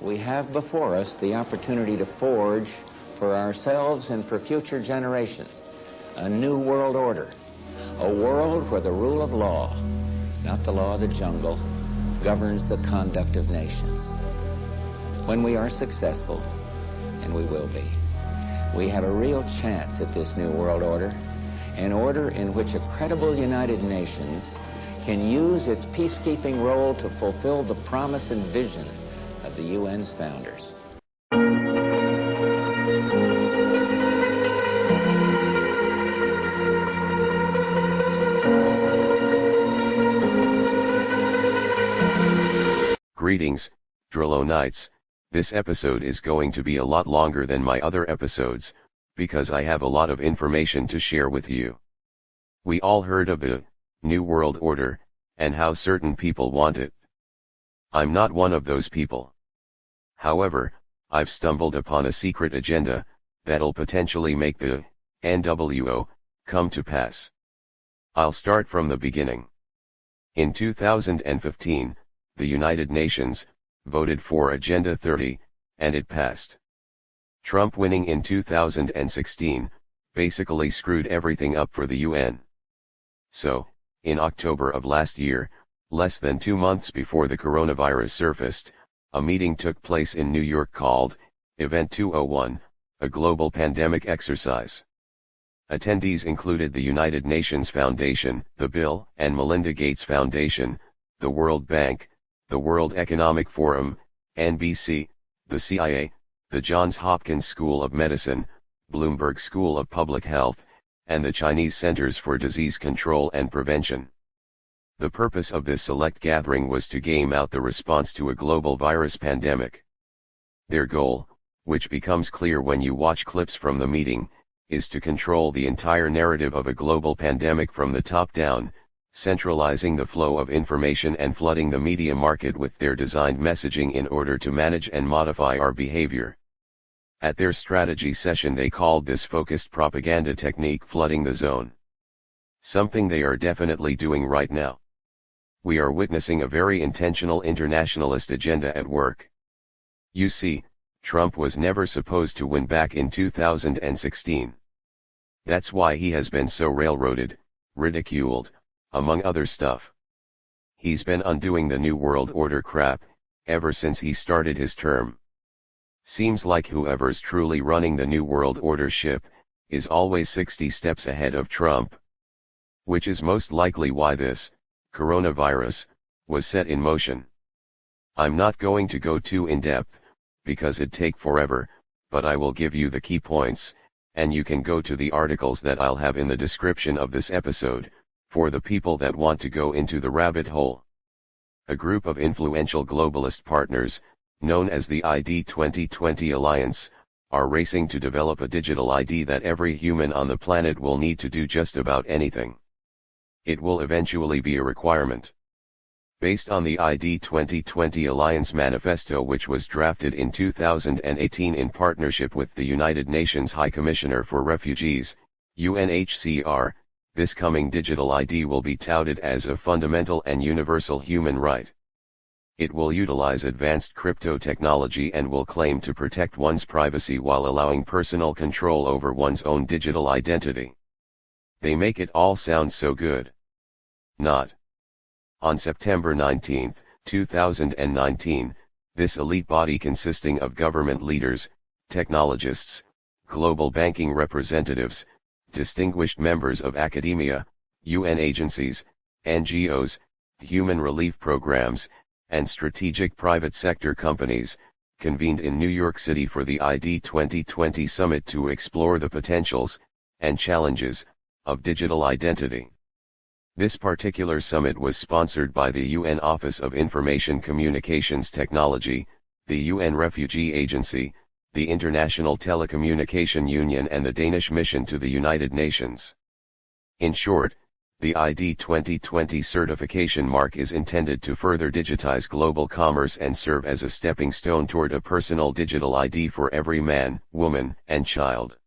We have before us the opportunity to forge for ourselves and for future generations a new world order, a world where the rule of law, not the law of the jungle, governs the conduct of nations. When we are successful, and we will be, we have a real chance at this new world order, an order in which a credible United Nations can use its peacekeeping role to fulfill the promise and vision of the UN's founders. Greetings, Drillonites. This episode is going to be a lot longer than my other episodes, because I have a lot of information to share with you. We all heard of the New World Order, and how certain people want it. I'm not one of those people. However, I've stumbled upon a secret agenda that'll potentially make the NWO come to pass. I'll start from the beginning. In 2015, the United Nations voted for Agenda 30, and it passed. Trump winning in 2016 basically screwed everything up for the UN. So, in October of last year, less than 2 months before the coronavirus surfaced, a meeting took place in New York called Event 201, a global pandemic exercise. Attendees included the United Nations Foundation, the Bill and Melinda Gates Foundation, the World Bank, the World Economic Forum, NBC, the CIA, the Johns Hopkins School of Medicine, Bloomberg School of Public Health, and the Chinese Centers for Disease Control and Prevention. The purpose of this select gathering was to game out the response to a global virus pandemic. Their goal, which becomes clear when you watch clips from the meeting, is to control the entire narrative of a global pandemic from the top down, centralizing the flow of information and flooding the media market with their designed messaging in order to manage and modify our behavior. At their strategy session they called this focused propaganda technique flooding the zone. Something they are definitely doing right now. We are witnessing a very intentional internationalist agenda at work. You see, Trump was never supposed to win back in 2016. That's why he has been so railroaded, ridiculed, among other stuff. He's been undoing the New World Order crap ever since he started his term. Seems like whoever's truly running the New World Order ship is always 60 steps ahead of Trump. Which is most likely why this coronavirus was set in motion. I'm not going to go too in-depth, because it'd take forever, but I will give you the key points, and you can go to the articles that I'll have in the description of this episode, for the people that want to go into the rabbit hole. A group of influential globalist partners, known as the ID 2020 Alliance, are racing to develop a digital ID that every human on the planet will need to do just about anything. It will eventually be a requirement. Based on the ID 2020 Alliance Manifesto, which was drafted in 2018 in partnership with the United Nations High Commissioner for Refugees, UNHCR, this coming digital ID will be touted as a fundamental and universal human right. It will utilize advanced crypto technology and will claim to protect one's privacy while allowing personal control over one's own digital identity. They make it all sound so good. Not. On September 19, 2019, this elite body consisting of government leaders, technologists, global banking representatives, distinguished members of academia, UN agencies, NGOs, human relief programs, and strategic private sector companies, convened in New York City for the ID 2020 Summit to explore the potentials and challenges of digital identity. This particular summit was sponsored by the UN Office of Information Communications Technology, the UN Refugee Agency, the International Telecommunication Union and the Danish Mission to the United Nations. In short, the ID 2020 certification mark is intended to further digitize global commerce and serve as a stepping stone toward a personal digital ID for every man, woman, and child.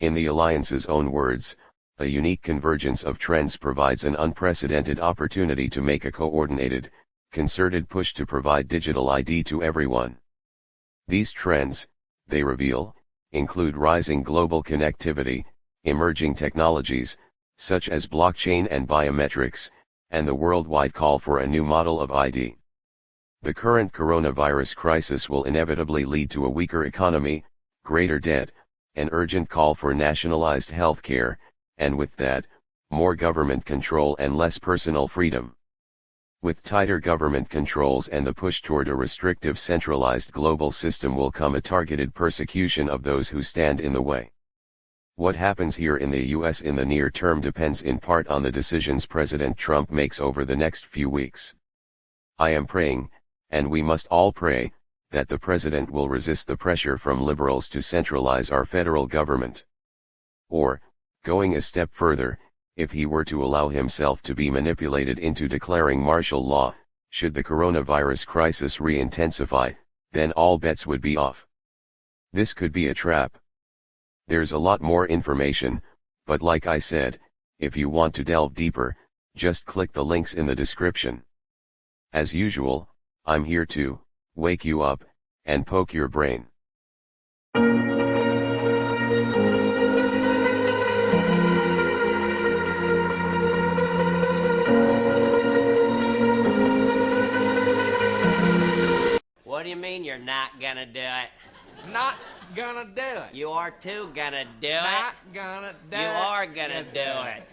In the Alliance's own words, a unique convergence of trends provides an unprecedented opportunity to make a coordinated, concerted push to provide digital ID to everyone. These trends, they reveal, include rising global connectivity, emerging technologies, such as blockchain and biometrics, and the worldwide call for a new model of ID. The current coronavirus crisis will inevitably lead to a weaker economy, greater debt, an urgent call for nationalized healthcare, and with that, more government control and less personal freedom. With tighter government controls and the push toward a restrictive centralized global system will come a targeted persecution of those who stand in the way. What happens here in the US in the near term depends in part on the decisions President Trump makes over the next few weeks. I am praying, and we must all pray, that the President will resist the pressure from liberals to centralize our federal government. Or, going a step further, if he were to allow himself to be manipulated into declaring martial law, should the coronavirus crisis re-intensify, then all bets would be off. This could be a trap. There's a lot more information, but like I said, if you want to delve deeper, just click the links in the description. As usual, I'm here to wake you up and poke your brain. What do you mean you're not gonna do it? Not gonna do it. You are too gonna do Not it. gonna do it. You are gonna Gonna do it.